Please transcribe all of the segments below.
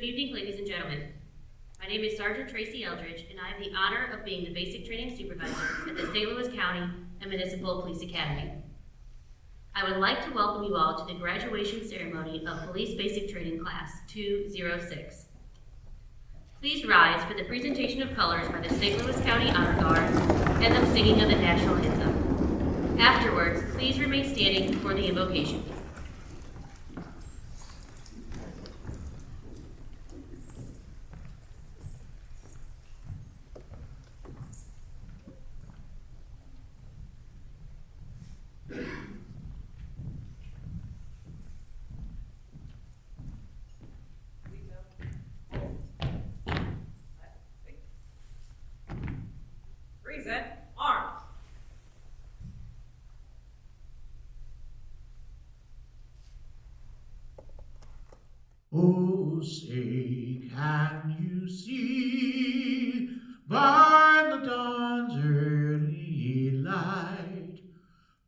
Good evening, ladies and gentlemen. My name is Sergeant Tracy Eldridge, and I have the honor of being the Basic Training Supervisor at the St. Louis County and Municipal Police Academy. I would like to welcome you all to the graduation ceremony of Police Basic Training Class 206. Please rise for the presentation of colors by the St. Louis County Honor Guard and the singing of the national anthem. Afterwards, please remain standing for the invocation. Reset. Arms. Oh, say, can you see by the dawn's early light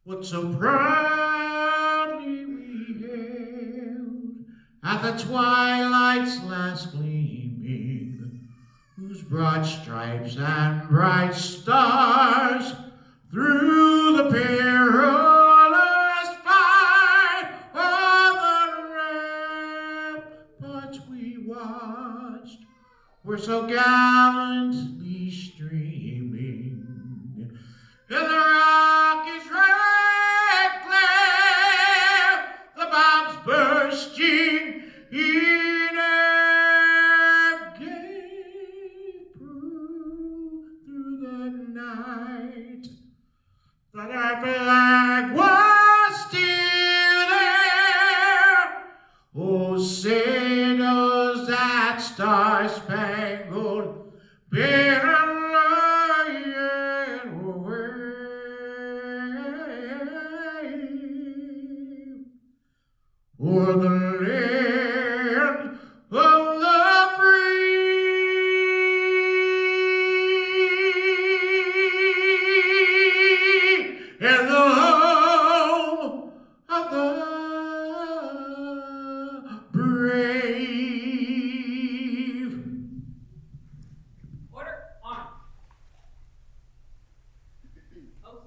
what so proudly we hailed at the twilight's last gleaming, whose broad stripes and bright stars through the perilous fight of the ramparts we watched were so gallantly streaming in the rocket's red glare, the bombs bursting in air gave proof through the night that our flag was still there. Oh, say does that star-spangled banner yet wave o'er the land of the free and the home of the brave. Order. Arms. Post. Colors.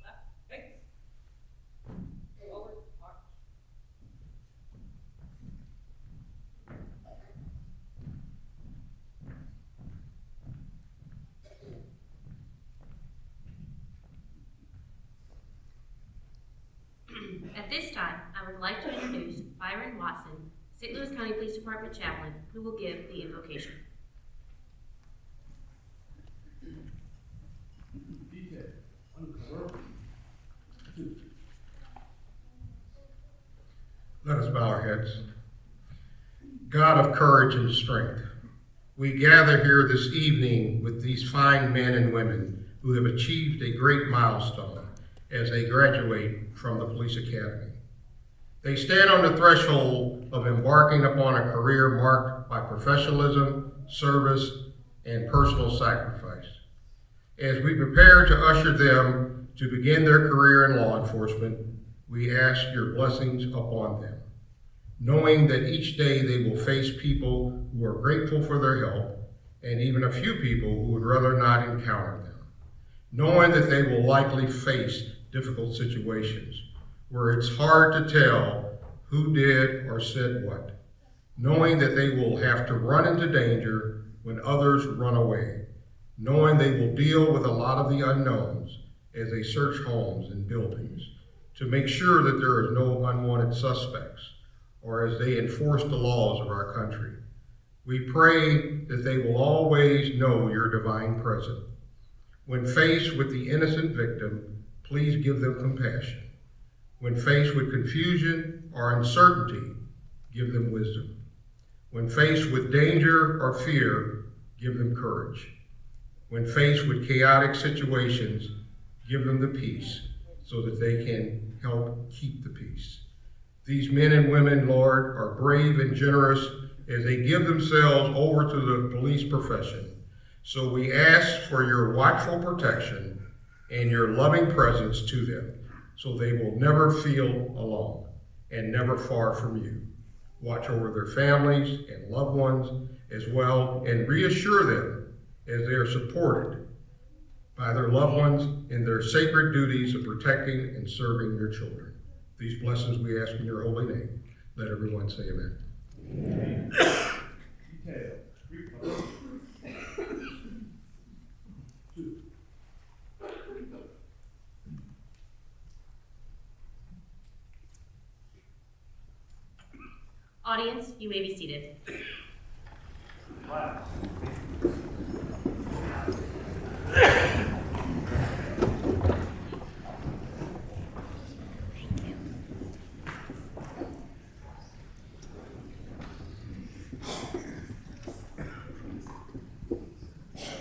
Left. Face. Forward. Arms. At this time, I would like to introduce Byron Watson, St. Louis County Police Department Chaplain, who will give the invocation. Let us bow our heads. God of courage and strength, we gather here this evening with these fine men and women who have achieved a great milestone as they graduate from the Police Academy. They stand on the threshold of embarking upon a career marked by professionalism, service, and personal sacrifice. As we prepare to usher them to begin their career in law enforcement, we ask your blessings upon them, knowing that each day they will face people who are grateful for their help and even a few people who would rather not encounter them, knowing that they will likely face difficult situations where it's hard to tell who did or said what, knowing that they will have to run into danger when others run away, knowing they will deal with a lot of the unknowns as they search homes and buildings to make sure that there is no unwanted suspects or as they enforce the laws of our country. We pray that they will always know your divine presence. When faced with the innocent victim, please give them compassion. When faced with confusion or uncertainty, give them wisdom. When faced with danger or fear, give them courage. When faced with chaotic situations, give them the peace so that they can help keep the peace. These men and women, Lord, are brave and generous as they give themselves over to the police profession. So we ask for your watchful protection and your loving presence to them, so they will never feel alone and never far from you. Watch over their families and loved ones as well, and reassure them as they are supported by their loved ones in their sacred duties of protecting and serving your children. These blessings we ask in your holy name. Let everyone say amen. Audience, you may be seated.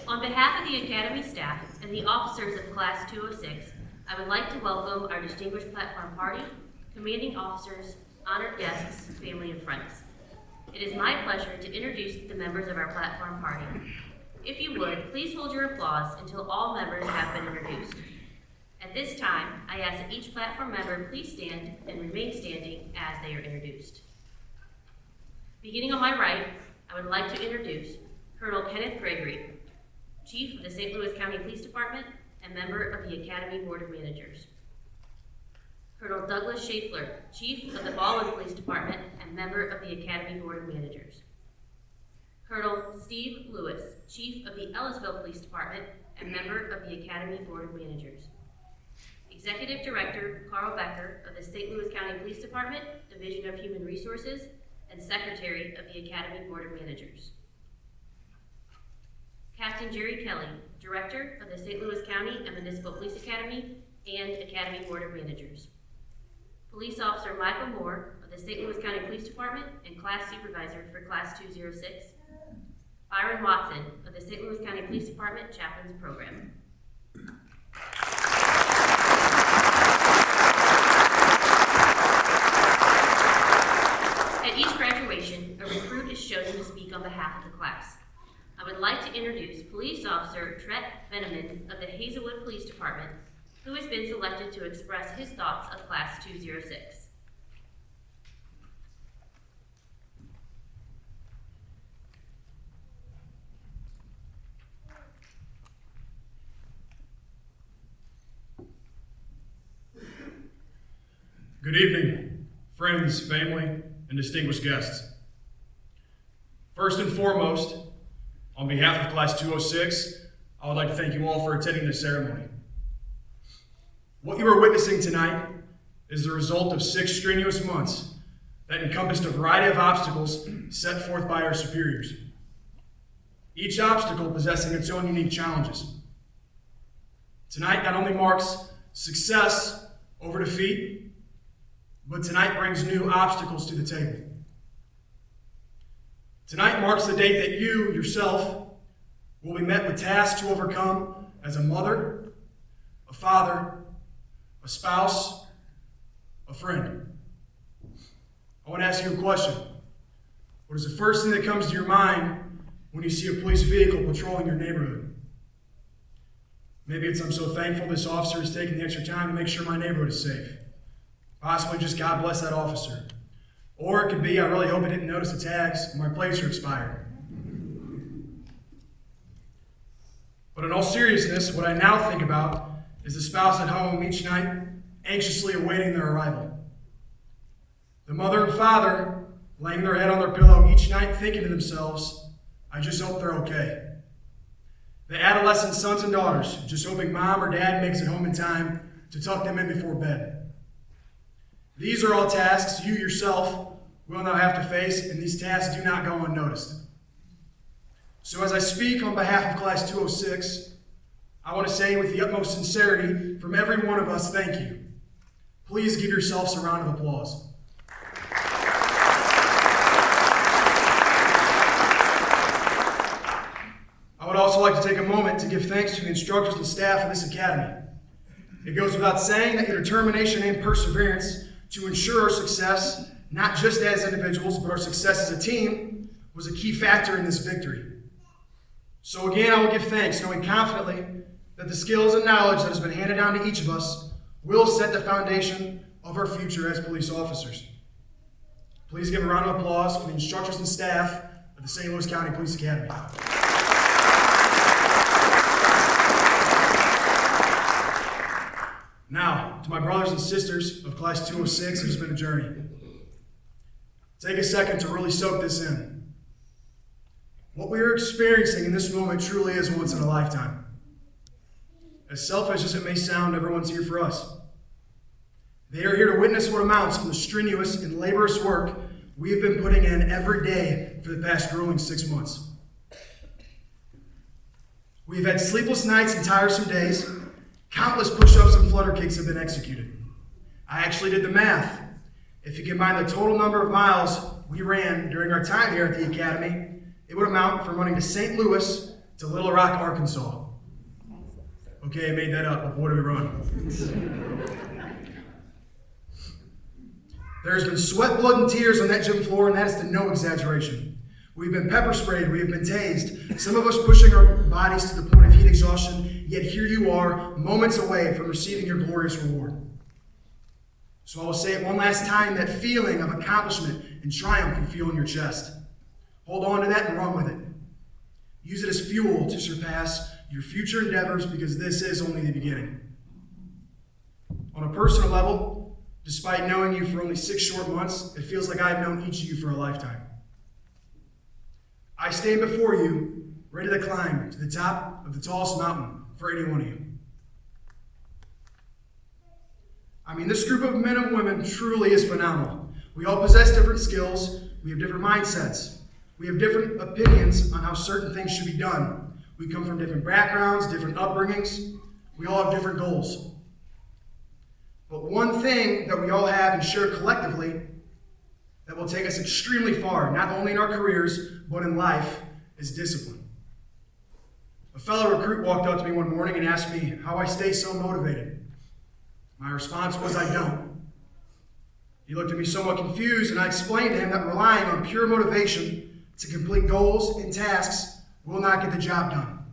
On behalf of the Academy staff and the officers of Class 206, I would like to welcome our distinguished platform party, commanding officers, honored guests, family, and friends. It is my pleasure to introduce the members of our platform party. If you would, please hold your applause until all members have been introduced. At this time, I ask that each platform member please stand and remain standing as they are introduced. Beginning on my right, I would like to introduce Colonel Kenneth Gregory, Chief of the St. Louis County Police Department and member of the Academy Board of Managers. Colonel Douglas Schaeffler, Chief of the Baldwin Police Department and member of the Academy Board of Managers. Colonel Steve Lewis, Chief of the Ellisville Police Department and member of the Academy Board of Managers. Executive Director Carl Becker of the St. Louis County Police Department, Division of Human Resources, and Secretary of the Academy Board of Managers. Captain Jerry Kelly, Director of the St. Louis County and Municipal Police Academy and Academy Board of Managers. Police Officer Michael Moore of the St. Louis County Police Department and Class Supervisor for Class 206. Byron Watson of the St. Louis County Police Department Chaplains Program. At each graduation, a recruit is chosen to speak on behalf of the class. I would like to introduce Police Officer Tret Veneman of the Hazelwood Police Department, who has been selected to express his thoughts of Class 206. Good evening, friends, family, and distinguished guests. First and foremost, on behalf of Class 206, I would like to thank you all for attending this ceremony. What you are witnessing tonight is the result of 6 strenuous months that encompassed a variety of obstacles set forth by our superiors. Each obstacle possessing its own unique challenges. Tonight not only marks success over defeat, but tonight brings new obstacles to the table. Tonight marks the date that you, yourself, will be met with tasks to overcome as a mother, a father, a spouse, a friend. I want to ask you a question. What is the first thing that comes to your mind when you see a police vehicle patrolling your neighborhood? Maybe it's, I'm so thankful this officer is taking the extra time to make sure my neighborhood is safe. Possibly just, God bless that officer. Or it could be, I really hope he didn't notice the tags or my plates are expired. But in all seriousness, what I now think about is the spouse at home each night, anxiously awaiting their arrival. The mother and father laying their head on their pillow each night thinking to themselves, I just hope they're okay. The adolescent sons and daughters just hoping mom or dad makes it home in time to tuck them in before bed. These are all tasks you yourself will now have to face, and these tasks do not go unnoticed. So as I speak on behalf of Class 206, I want to say with the utmost sincerity from every one of us, thank you. Please give yourselves a round of applause. I would also like to take a moment to give thanks to the instructors and staff of this academy. It goes without saying that your determination and perseverance to ensure our success, not just as individuals, but our success as a team, was a key factor in this victory. So again, I will give thanks, knowing confidently that the skills and knowledge that has been handed down to each of us will set the foundation of our future as police officers. Please give a round of applause for the instructors and staff of the St. Louis County Police Academy. Now, to my brothers and sisters of Class 206, it has been a journey. Take a second to really soak this in. What we are experiencing in this moment truly is once in a lifetime. As selfish as it may sound, everyone's here for us. They are here to witness what amounts from the strenuous and laborious work we have been putting in every day for the past grueling 6 months. We've had sleepless nights and tiresome days. Countless push-ups and flutter kicks have been executed. I actually did the math. If you combine the total number of miles we ran during our time here at the Academy, it would amount from running to St. Louis to Little Rock, Arkansas. Okay, I made that up, but what do we run? There's been sweat, blood, and tears on that gym floor, and that is to no exaggeration. We've been pepper sprayed, we have been tased, some of us pushing our bodies to the point of heat exhaustion, yet here you are, moments away from receiving your glorious reward. So I will say it one last time, that feeling of accomplishment and triumph you feel in your chest. Hold on to that and run with it. Use it as fuel to surpass your future endeavors, because this is only the beginning. On a personal level, despite knowing you for only 6 short months, it feels like I've known each of you for a lifetime. I stand before you, ready to climb to the top of the tallest mountain for any one of you. I mean, this group of men and women truly is phenomenal. We all possess different skills, we have different mindsets, we have different opinions on how certain things should be done. We come from different backgrounds, different upbringings, we all have different goals. But one thing that we all have and share collectively that will take us extremely far, not only in our careers, but in life, is discipline. A fellow recruit walked up to me one morning and asked me how I stay so motivated. My response was, I don't. He looked at me somewhat confused, and I explained to him that relying on pure motivation to complete goals and tasks will not get the job done.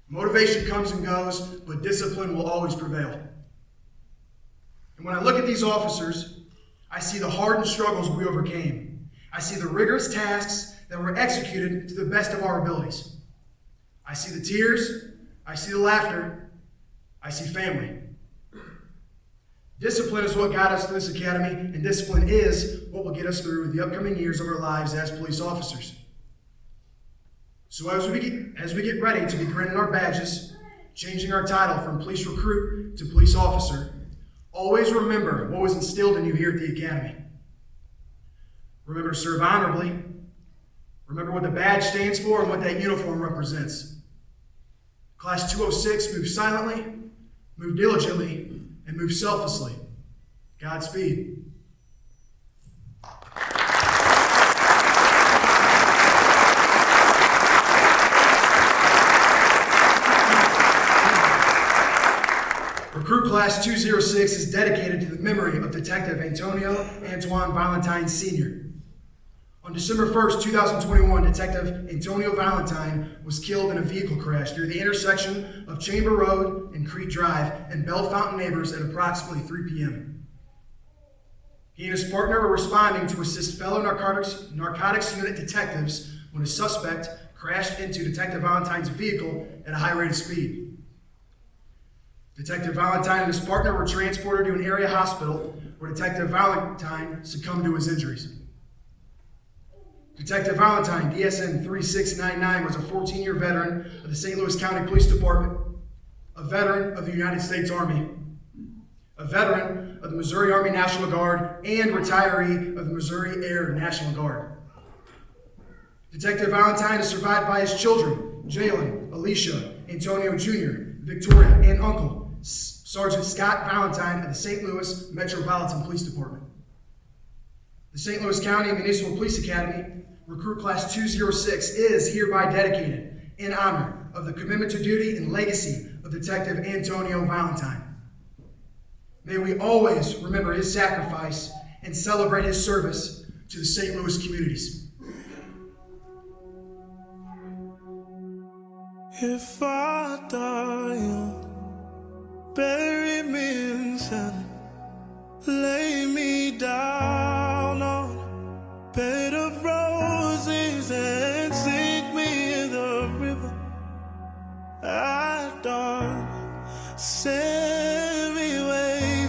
Motivation comes and goes, but discipline will always prevail. And when I look at these officers, I see the hardened struggles we overcame. I see the rigorous tasks that were executed to the best of our abilities. I see the tears, I see the laughter, I see family. Discipline is what got us to this academy, and discipline is what will get us through the upcoming years of our lives as police officers. So as we get ready to be granted our badges, changing our title from police recruit to police officer, always remember what was instilled in you here at the academy. Remember to serve honorably. Remember what the badge stands for and what that uniform represents. Class 206, move silently, move diligently, and move selflessly. Godspeed. Recruit Class 206 is dedicated to the memory of Detective Antonio Antoine Valentine Sr. On December 1st, 2021, Detective Antonio Valentine was killed in a vehicle crash near the intersection of Chamber Road and Crete Drive in Bell Fountain Neighbors at approximately 3 p.m. He and his partner were responding to assist fellow narcotics unit detectives when a suspect crashed into Detective Valentine's vehicle at a high rate of speed. Detective Valentine and his partner were transported to an area hospital where Detective Valentine succumbed to his injuries. Detective Valentine, DSN 3699, was a 14-year veteran of the St. Louis County Police Department, a veteran of the United States Army, a veteran of the Missouri Army National Guard, and retiree of the Missouri Air National Guard. Detective Valentine is survived by his children, Jalen, Alicia, Antonio Jr., Victoria, and uncle, Sergeant Scott Valentine of the St. Louis Metropolitan Police Department. The St. Louis County Municipal Police Academy, Recruit Class 206, is hereby dedicated in honor of the commitment to duty and legacy of Detective Antonio Valentine. May we always remember his sacrifice and celebrate his service to the St. Louis communities. If I die young, bury me in sand, lay me down on a bed of roses and sink me in the river at dawn. Send me away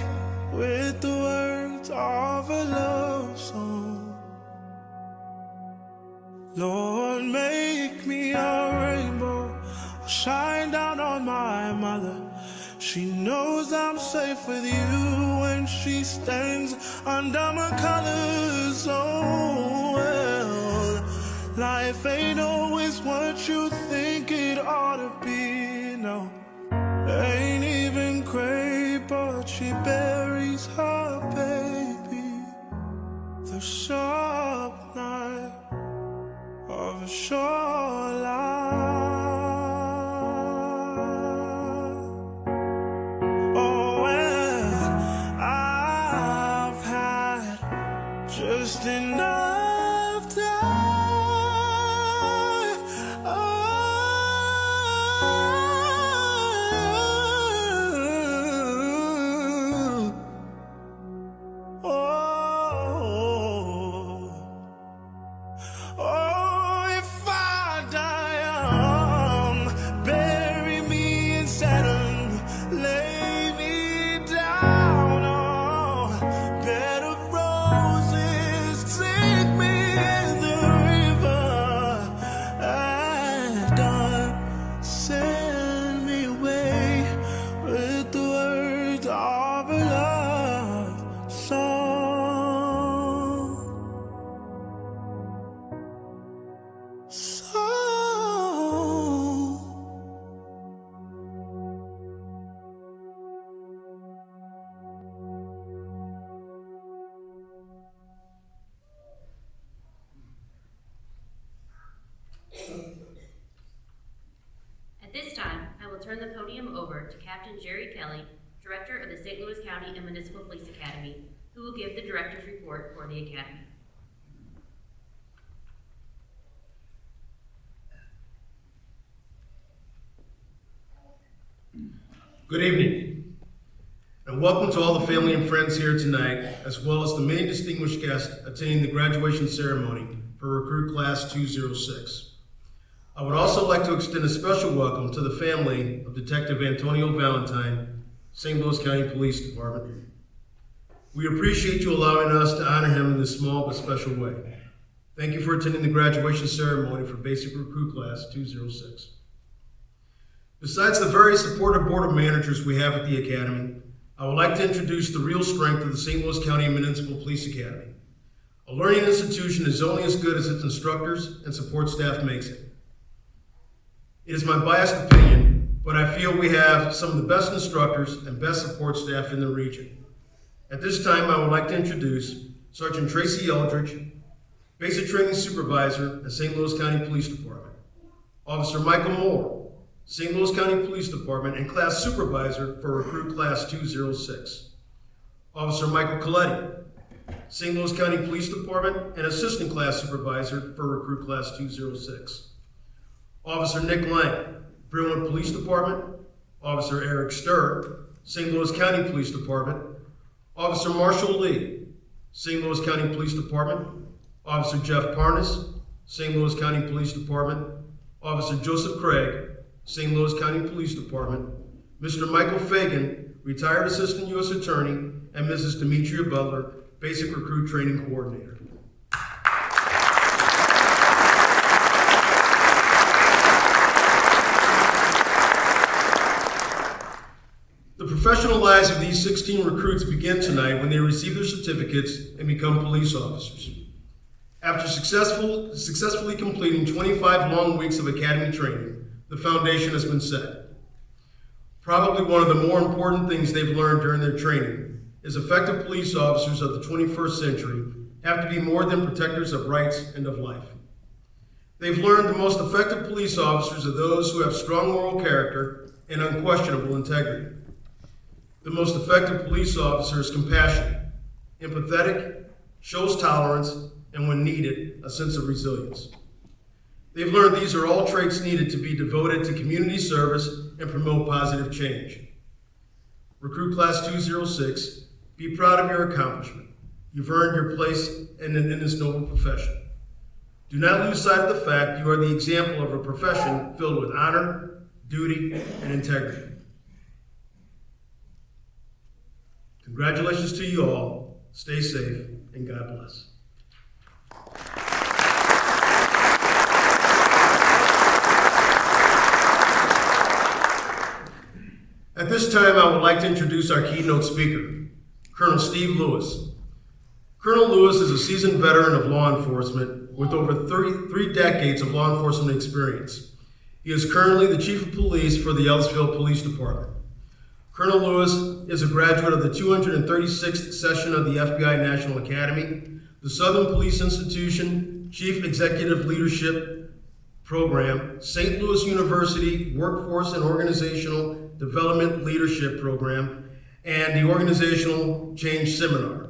with the words of a love song. Lord, make me a rainbow, shine down on my mother. She knows I'm safe with you when she stands under my colors. Oh, well, life ain't always what you think it ought to be, no. Ain't even great, but she buries her baby. The sharp knife of a shoreline. Just enough time. If I die young, bury me in sand, lay me down on a bed of roses, take me in the river at dawn, send me away with the words of a love song. At this time, I will turn the podium over to Captain Jerry Kelly, Director of the St. Louis County and Municipal Police Academy, who will give the Director's report for the Academy. Good evening, and welcome to all the family and friends here tonight, as well as the many distinguished guests attending the graduation ceremony for Recruit Class 206. I would also like to extend a special welcome to the family of Detective Antonio Valentine, St. Louis County Police Department. We appreciate you allowing us to honor him in this small but special way. Thank you for attending the graduation ceremony for Basic Recruit Class 206. Besides the very supportive board of managers we have at the Academy, I would like to introduce the real strength of the St. Louis County Municipal Police Academy. A learning institution is only as good as its instructors and support staff makes it. It is my biased opinion, but I feel we have some of the best instructors and best support staff in the region. At this time, I would like to introduce Sergeant Tracy Eldridge, Basic Training Supervisor at St. Louis County Police Department. Officer Michael Moore, St. Louis County Police Department and Class Supervisor for Recruit Class 206. Officer Michael Coletti, St. Louis County Police Department and Assistant Class Supervisor for Recruit Class 206. Officer Nick Lang, Brentwood Police Department. Officer Eric Sturr, St. Louis County Police Department. Officer Marshall Lee, St. Louis County Police Department. Officer Jeff Parnas, St. Louis County Police Department. Officer Joseph Craig, St. Louis County Police Department, Mr. Michael Fagan, retired Assistant U.S. Attorney, and Mrs. Demetria Butler, Basic Recruit Training Coordinator. The professional lives of these 16 recruits begin tonight when they receive their certificates and become police officers. After successfully completing 25 long weeks of academy training, the foundation has been set. Probably one of the more important things they've learned during their training is effective police officers of the 21st century have to be more than protectors of rights and of life. They've learned the most effective police officers are those who have strong moral character and unquestionable integrity. The most effective police officer is compassionate, empathetic, shows tolerance, and when needed, a sense of resilience. They've learned these are all traits needed to be devoted to community service and promote positive change. Recruit Class 206, be proud of your accomplishment. You've earned your place in this noble profession. Do not lose sight of the fact you are the example of a profession filled with honor, duty, and integrity. Congratulations to you all. Stay safe, and God bless. At this time, I would like to introduce our keynote speaker, Colonel Steve Lewis. Colonel Lewis is a seasoned veteran of law enforcement with over 33 decades of law enforcement experience. He is currently the Chief of Police for the Ellisville Police Department. Colonel Lewis is a graduate of the 236th session of the FBI National Academy, the Southern Police Institution Chief Executive Leadership Program, St. Louis University Workforce and Organizational Development Leadership Program, and the Organizational Change Seminar.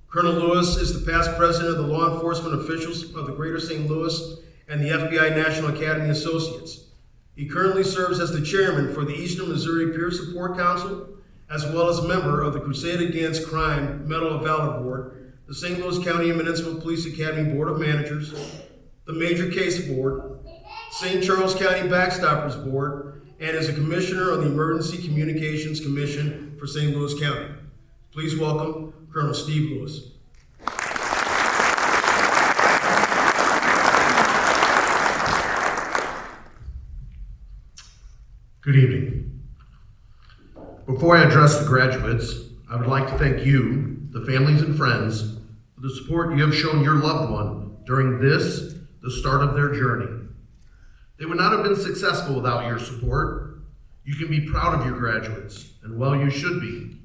Colonel Lewis is the past president of the Law Enforcement Officials of the Greater St. Louis and the FBI National Academy Associates. He currently serves as the chairman for the Eastern Missouri Peer Support Council, as well as member of the Crusade Against Crime Medal of Valor Board, the St. Louis County and Municipal Police Academy Board of Managers, the Major Case Board, St. Charles County Backstoppers Board, and is a commissioner on the Emergency Communications Commission for St. Louis County. Please welcome Colonel Steve Lewis. Good evening. Before I address the graduates, I would like to thank you, the families and friends, for the support you have shown your loved one during this, the start of their journey. They would not have been successful without your support. You can be proud of your graduates, and well, you should be.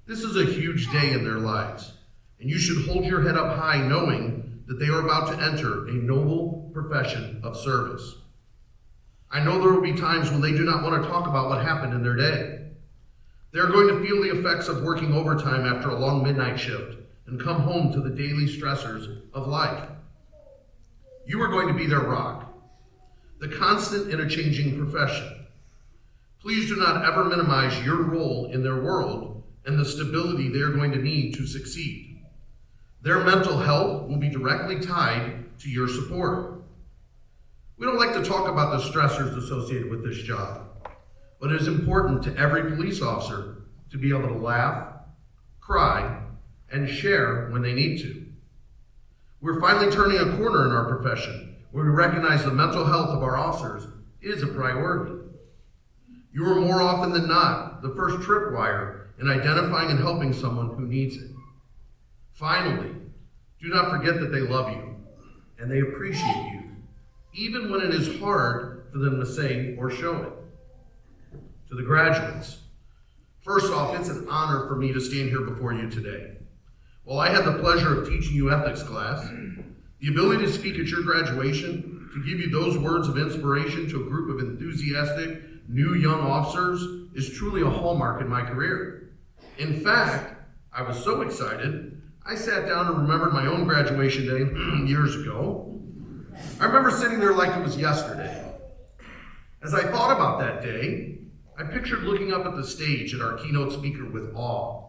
This is a huge day in their lives, and you should hold your head up high knowing that they are about to enter a noble profession of service. I know there will be times when they do not want to talk about what happened in their day. They are going to feel the effects of working overtime after a long midnight shift and come home to the daily stressors of life. You are going to be their rock, the constant in a changing profession. Please do not ever minimize your role in their world and the stability they are going to need to succeed. Their mental health will be directly tied to your support. We don't like to talk about the stressors associated with this job, but it is important to every police officer to be able to laugh, cry, and share when they need to. We're finally turning a corner in our profession where we recognize the mental health of our officers is a priority. You are more often than not the first tripwire in identifying and helping someone who needs it. Finally, do not forget that they love you and they appreciate you, even when it is hard for them to say or show it. To the graduates, first off, it's an honor for me to stand here before you today. While I had the pleasure of teaching you ethics class, the ability to speak at your graduation, to give you those words of inspiration to a group of enthusiastic, new young officers is truly a hallmark in my career. In fact, I was so excited, I sat down and remembered my own graduation day years ago. I remember sitting there like it was yesterday. As I thought about that day, I pictured looking up at the stage at our keynote speaker with awe.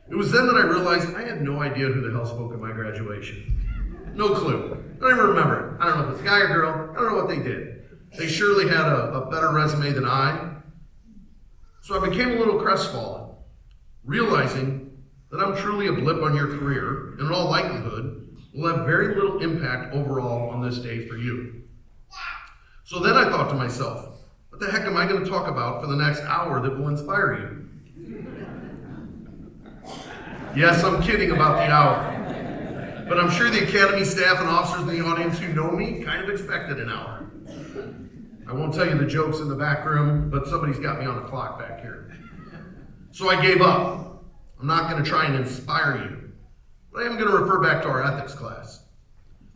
It was then that I realized I had no idea who the hell spoke at my graduation. No clue. I don't even remember it. I don't know if it's a guy or girl. I don't know what they did. They surely had a better resume than I. So I became a little crestfallen, realizing that I'm truly a blip on your career, and in all likelihood, will have very little impact overall on this day for you. So then I thought to myself, what the heck am I going to talk about for the next hour that will inspire you? Yes, I'm kidding about the hour, but I'm sure the Academy staff and officers in the audience who know me kind of expected an hour. I won't tell you the jokes in the back room, but somebody's got me on the clock back here. So I gave up. I'm not going to try and inspire you, but I am going to refer back to our ethics class.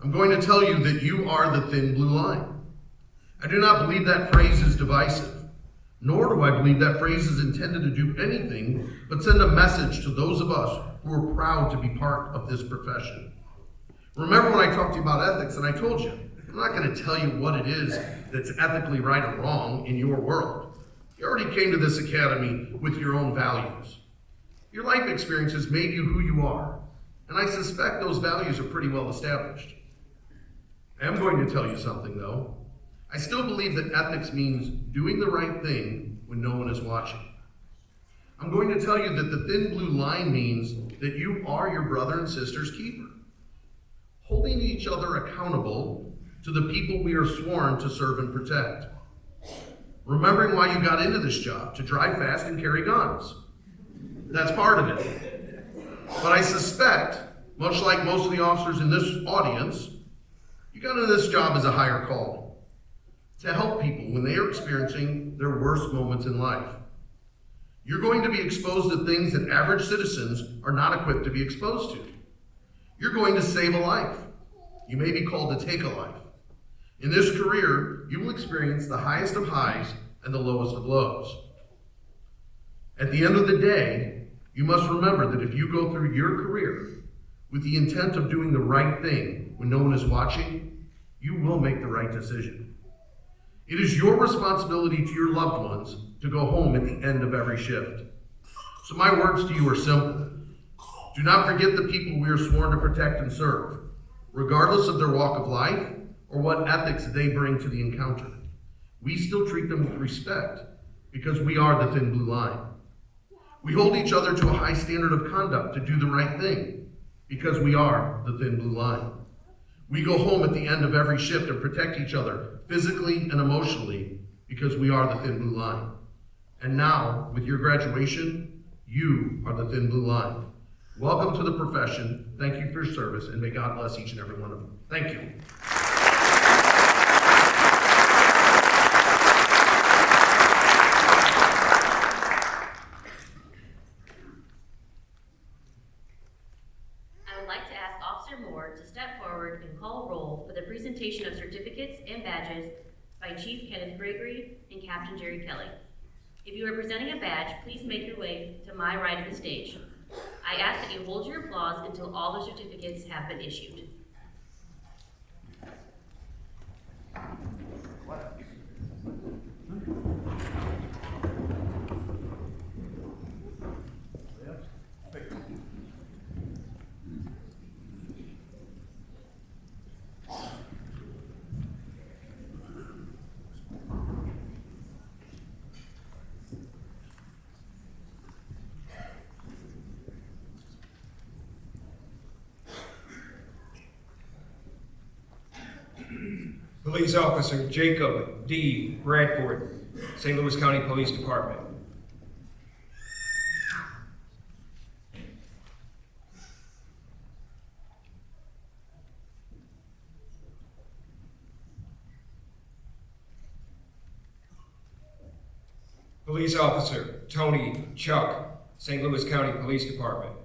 I'm going to tell you that you are the thin blue line. I do not believe that phrase is divisive, nor do I believe that phrase is intended to do anything but send a message to those of us who are proud to be part of this profession. Remember when I talked to you about ethics and I told you, I'm not going to tell you what it is that's ethically right or wrong in your world. You already came to this academy with your own values. Your life experience has made you who you are, and I suspect those values are pretty well established. I am going to tell you something though. I still believe that ethics means doing the right thing when no one is watching. I'm going to tell you that the thin blue line means that you are your brother and sister's keeper, holding each other accountable to the people we are sworn to serve and protect. Remembering why you got into this job, to drive fast and carry guns. That's part of it. But I suspect, much like most of the officers in this audience, you got into this job as a higher calling, to help people when they are experiencing their worst moments in life. You're going to be exposed to things that average citizens are not equipped to be exposed to. You're going to save a life. You may be called to take a life. In this career, you will experience the highest of highs and the lowest of lows. At the end of the day, you must remember that if you go through your career with the intent of doing the right thing when no one is watching, you will make the right decision. It is your responsibility to your loved ones to go home at the end of every shift. So my words to you are simple. Do not forget the people we are sworn to protect and serve, regardless of their walk of life or what ethics they bring to the encounter. We still treat them with respect because we are the thin blue line. We hold each other to a high standard of conduct to do the right thing because we are the thin blue line. We go home at the end of every shift and protect each other physically and emotionally because we are the thin blue line. And now, with your graduation, you are the thin blue line. Welcome to the profession. Thank you for your service, and may God bless each and every one of you. Thank you. I would like to ask Officer Moore to step forward and call roll for the presentation of certificates and badges by Chief Kenneth Gregory and Captain Jerry Kelly. If you are presenting a badge, please make your way to my right of the stage. I ask that you hold your applause until all the certificates have been issued. Police Officer Jacob D. Bradford, St. Louis County Police Department. Police Officer Tony Chuck, St. Louis County Police Department.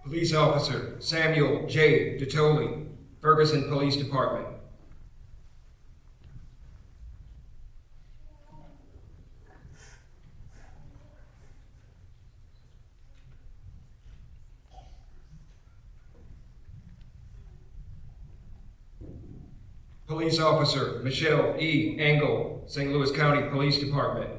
Police Officer Samuel J. DeToli, Ferguson Police Department. Police Officer Michelle E. Engel, St. Louis County Police Department.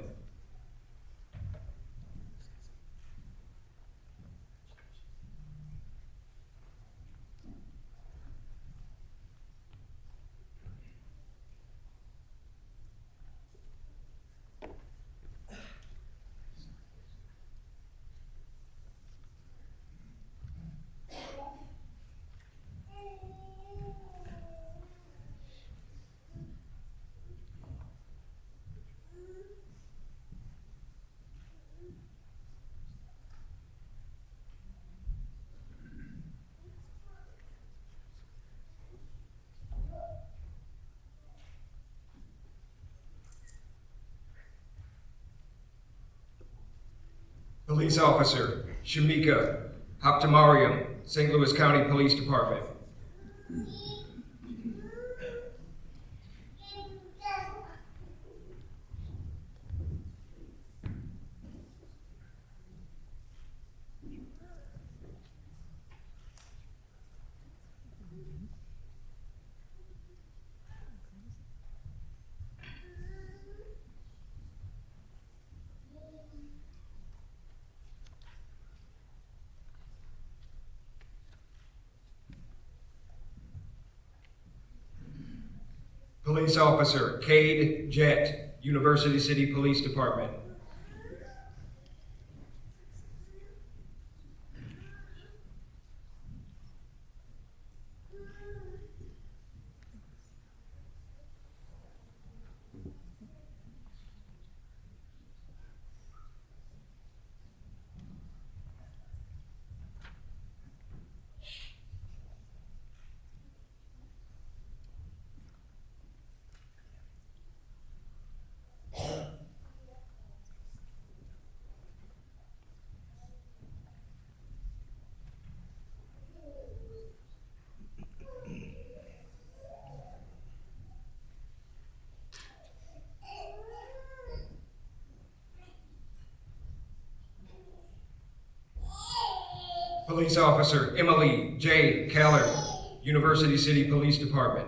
Police Officer Shamika Haptamariam, St. Louis County Police Department. Police Officer Cade Jett, University City Police Department. Police Officer Emily J. Keller, University City Police Department.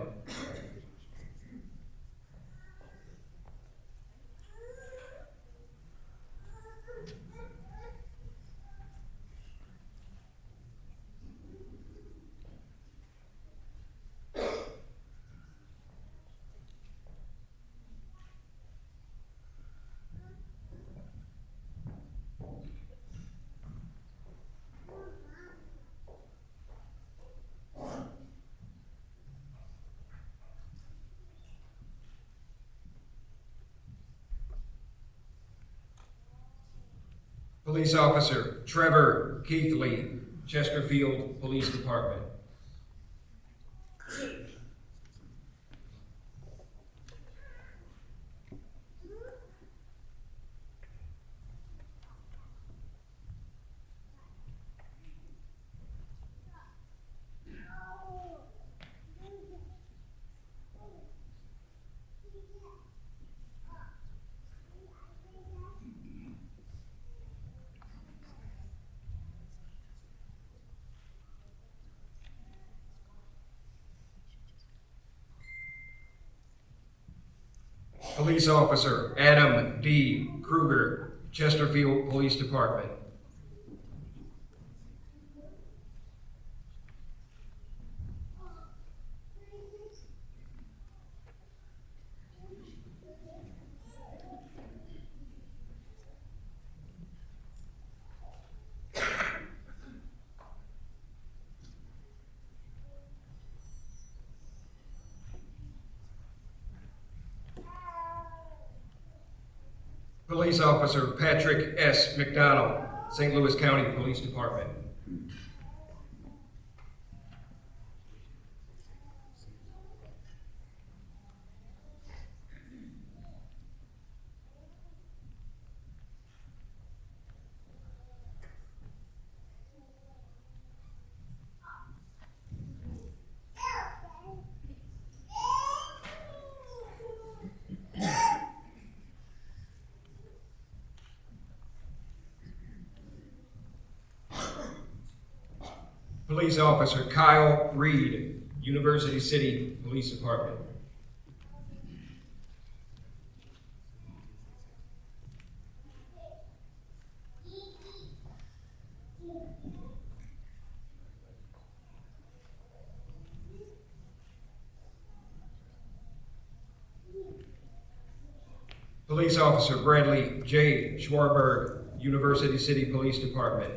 Police Officer Trevor Keithley, Chesterfield Police Department. Police Officer Adam D. Kruger, Chesterfield Police Department. Police Officer Patrick S. McDonald, St. Louis County Police Department. Police Officer Kyle Reed, University City Police Department. Police Officer Bradley J. Schwarberg, University City Police Department.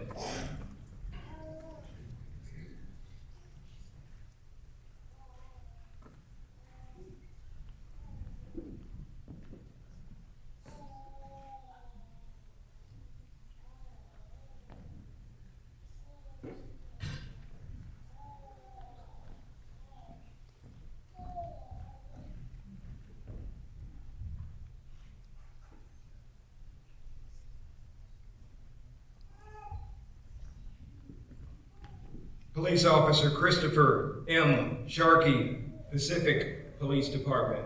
Police Officer Christopher M. Sharkey, Pacific Police Department.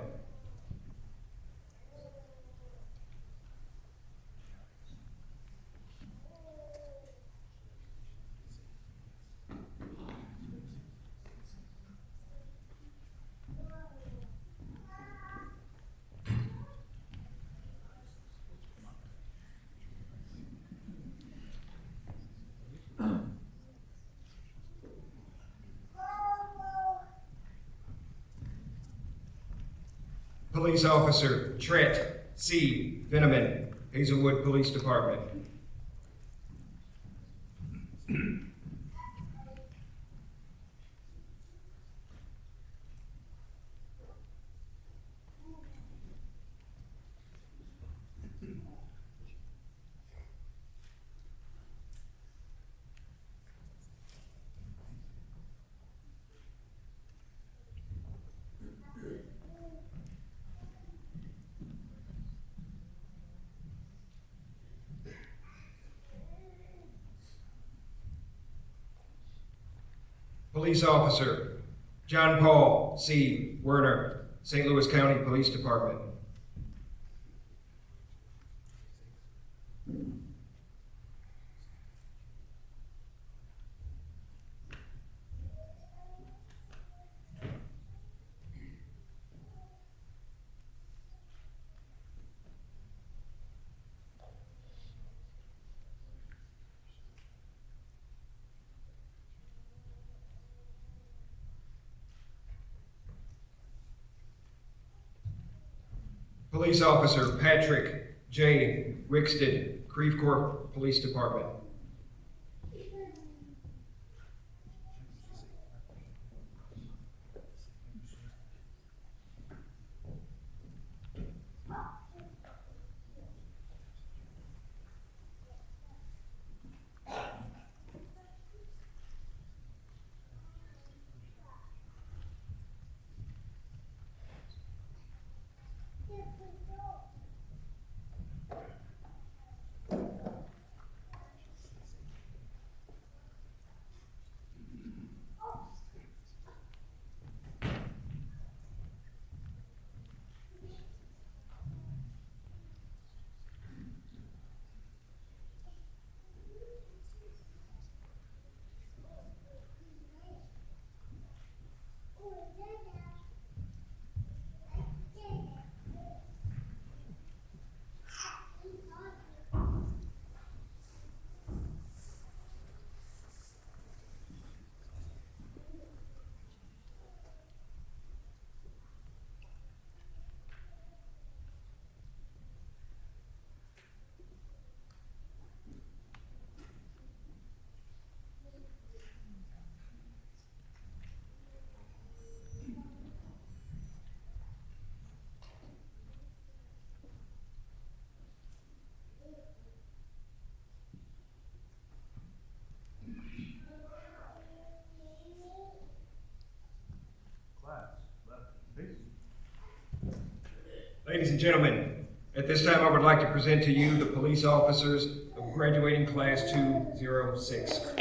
Police Officer Trent C. Veneman, Hazelwood Police Department. Police Officer John Paul C. Werner, St. Louis County Police Department. Police Officer Patrick J. Rixted, Creve Coeur Police Department. Ladies and gentlemen, at this time I would like to present to you the police officers of graduating class 206.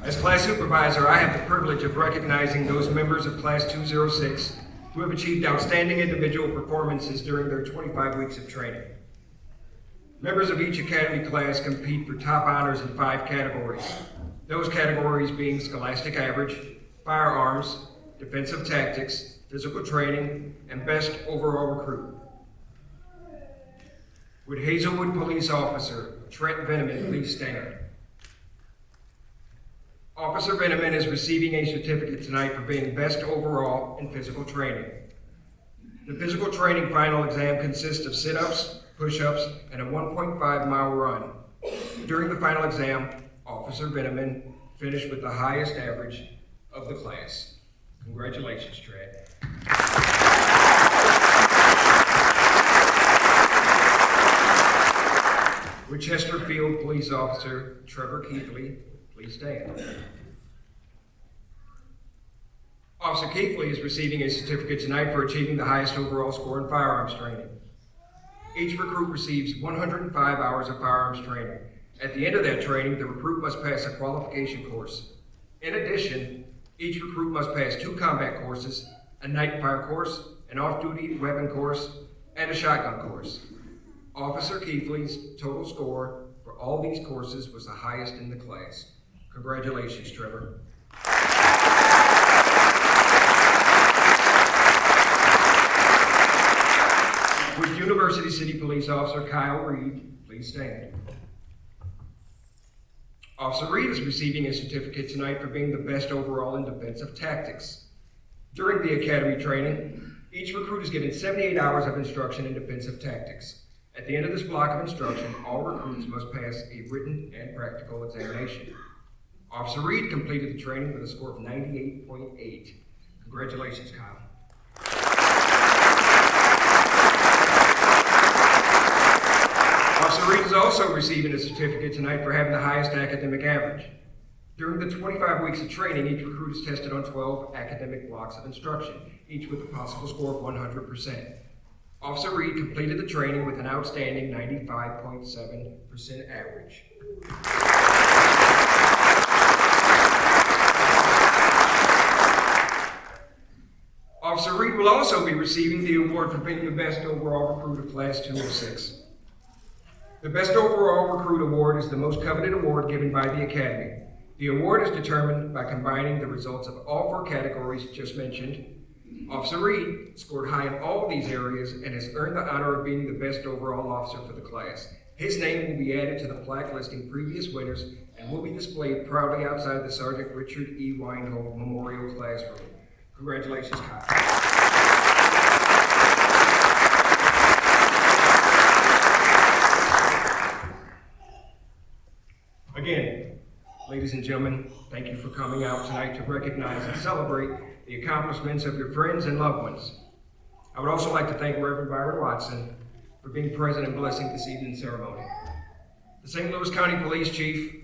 As class supervisor, I have the privilege of recognizing those members of Class 206 who have achieved outstanding individual performances during their 25 weeks of training. Members of each academy class compete for top honors in 5 categories. Those categories being scholastic average, firearms, defensive tactics, physical training, and best overall recruit. Would Hazelwood Police Officer Trent Veneman please stand? Officer Veneman is receiving a certificate tonight for being best overall in physical training. The physical training final exam consists of sit-ups, push-ups, and a 1.5-mile run. During the final exam, Officer Veneman finished with the highest average of the class. Congratulations, Trent. Would Chesterfield Police Officer Trevor Keithley please stand? Officer Keithley is receiving a certificate tonight for achieving the highest overall score in firearms training. Each recruit receives 105 hours of firearms training. At the end of that training, the recruit must pass a qualification course. In addition, each recruit must pass 2 combat courses, a night fire course, an off-duty weapon course, and a shotgun course. Officer Keithley's total score for all these courses was the highest in the class. Congratulations, Trevor. Would University City Police Officer Kyle Reed please stand? Officer Reed is receiving a certificate tonight for being the best overall in defensive tactics. During the academy training, each recruit is given 78 hours of instruction in defensive tactics. At the end of this block of instruction, all recruits must pass a written and practical examination. Officer Reed completed the training with a score of 98.8. Congratulations, Kyle. Officer Reed is also receiving a certificate tonight for having the highest academic average. During the 25 weeks of training, each recruit is tested on 12 academic blocks of instruction, each with a possible score of 100%. Officer Reed completed the training with an outstanding 95.7% average. Officer Reed will also be receiving the award for being the best overall recruit of Class 206. The Best Overall Recruit Award is the most coveted award given by the Academy. The award is determined by combining the results of all 4 categories just mentioned. Officer Reed scored high in all of these areas and has earned the honor of being the best overall officer for the class. His name will be added to the plaque listing previous winners and will be displayed proudly outside the Sergeant Richard E. Weinhold Memorial Classroom. Congratulations, Kyle. Again, ladies and gentlemen, thank you for coming out tonight to recognize and celebrate the accomplishments of your friends and loved ones. I would also like to thank Reverend Byron Watson for being present and blessing this evening's ceremony. The St. Louis County Police Chief,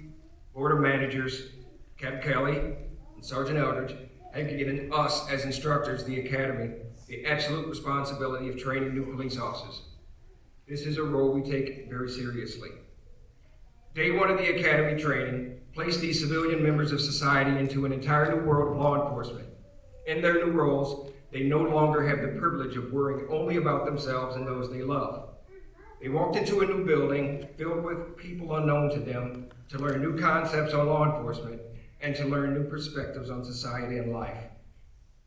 Board of Managers, Captain Kelly, and Sergeant Eldridge have given us as instructors, the Academy, the absolute responsibility of training new police officers. This is a role we take very seriously. Day 1 of the Academy training placed these civilian members of society into an entire new world of law enforcement. In their new roles, they no longer have the privilege of worrying only about themselves and those they love. They walked into a new building filled with people unknown to them to learn new concepts on law enforcement and to learn new perspectives on society and life.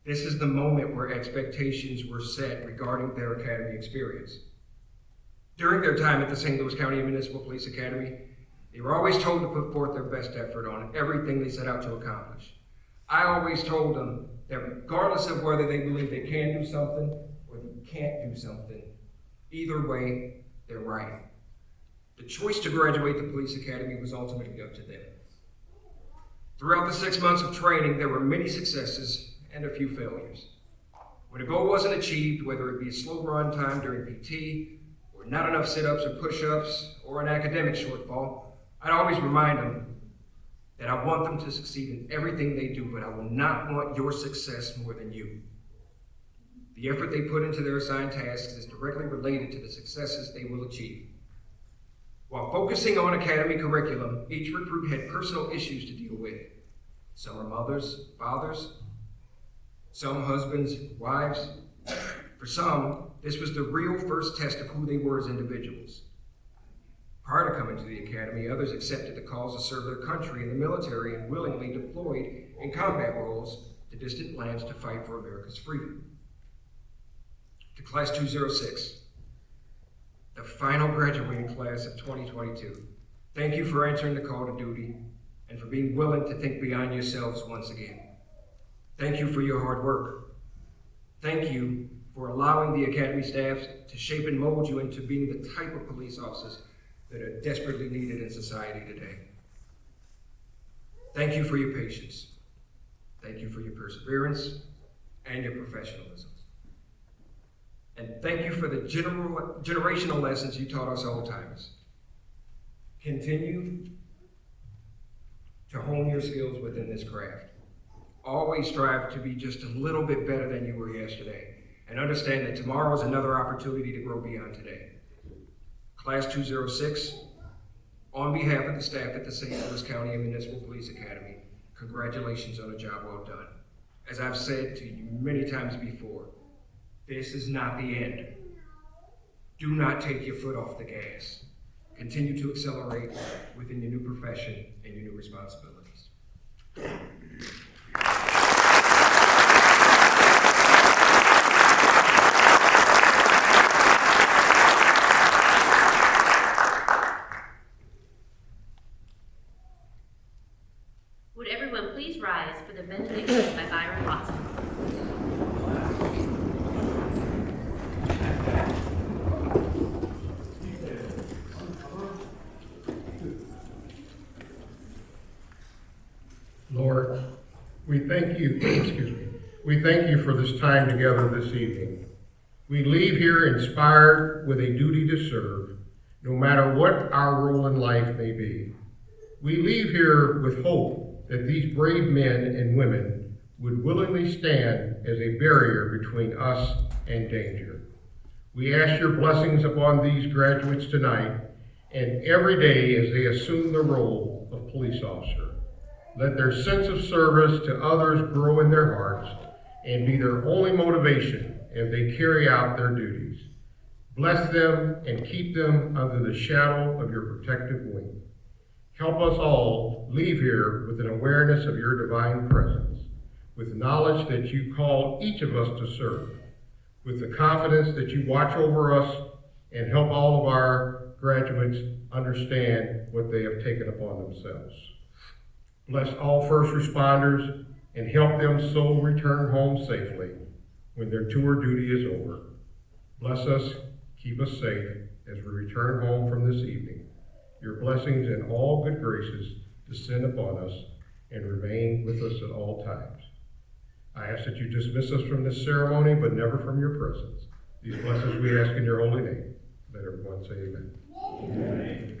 This is the moment where expectations were set regarding their academy experience. During their time at the St. Louis County Municipal Police Academy, they were always told to put forth their best effort on everything they set out to accomplish. I always told them that regardless of whether they believe they can do something or they can't do something, either way, they're right. The choice to graduate the police academy was ultimately up to them. Throughout the 6 months of training, there were many successes and a few failures. When a goal wasn't achieved, whether it be a slow run time during PT, or not enough sit-ups or push-ups, or an academic shortfall, I'd always remind them that I want them to succeed in everything they do, but I will not want your success more than you. The effort they put into their assigned tasks is directly related to the successes they will achieve. While focusing on academy curriculum, each recruit had personal issues to deal with. Some are mothers, fathers, some husbands, wives. For some, this was the real first test of who they were as individuals. Prior to coming to the academy, others accepted the calls to serve their country in the military and willingly deployed in combat roles to distant lands to fight for America's freedom. To Class 206, the final graduating class of 2022, thank you for answering the call to duty and for being willing to think beyond yourselves once again. Thank you for your hard work. Thank you for allowing the academy staff to shape and mold you into being the type of police officers that are desperately needed in society today. Thank you for your patience. Thank you for your perseverance and your professionalism. And thank you for the generational lessons you taught us old-timers. Continue to hone your skills within this craft. Always strive to be just a little bit better than you were yesterday, and understand that tomorrow is another opportunity to grow beyond today. Class 206, on behalf of the staff at the St. Louis County and Municipal Police Academy, congratulations on a job well done. As I've said to you many times before, this is not the end. Do not take your foot off the gas. Continue to accelerate within your new profession and your new responsibilities. Would everyone please rise for the benediction by Byron Watson? Lord, we thank you, excuse me, we thank you for this time together this evening. We leave here inspired with a duty to serve, no matter what our role in life may be. We leave here with hope that these brave men and women would willingly stand as a barrier between us and danger. We ask your blessings upon these graduates tonight and every day as they assume the role of police officer. Let their sense of service to others grow in their hearts and be their only motivation as they carry out their duties. Bless them and keep them under the shadow of your protective wing. Help us all leave here with an awareness of your divine presence, with knowledge that you call each of us to serve, with the confidence that you watch over us and help all of our graduates understand what they have taken upon themselves. Bless all first responders and help them so return home safely when their tour duty is over. Bless us, keep us safe as we return home from this evening. Your blessings and all good graces descend upon us and remain with us at all times. I ask that you dismiss us from this ceremony, but never from your presence. These blessings we ask in your holy name. Let everyone say amen. Amen.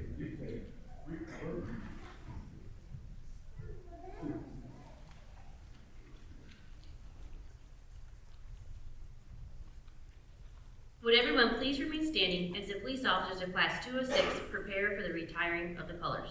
Would everyone please remain standing as the police officers of Class 206 prepare for the retiring of the colors?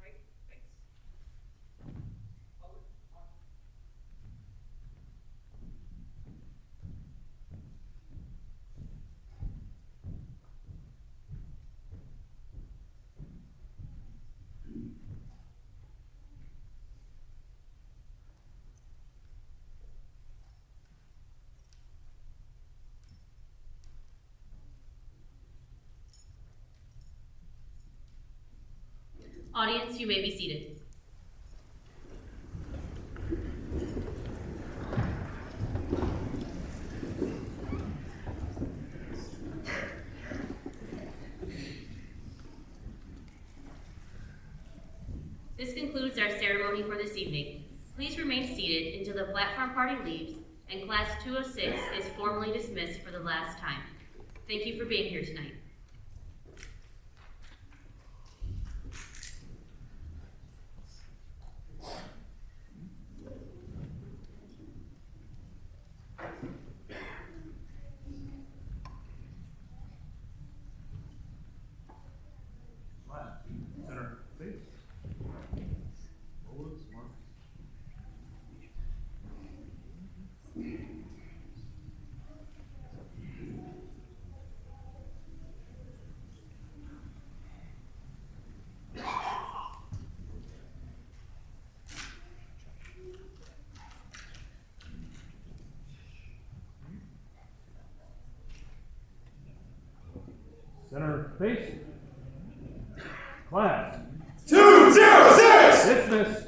Right, thanks. Forward, arm. Audience, you may be seated. This concludes our ceremony for this evening. Please remain seated until the platform party leaves and Class 206 is formally dismissed for the last time. Thank you for being here tonight. Center, face. Class. 206! Dismiss.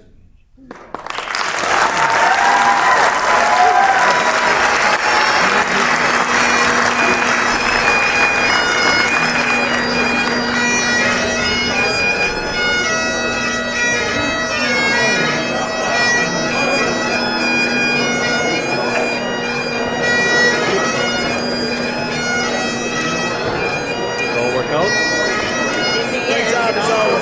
Great job as always.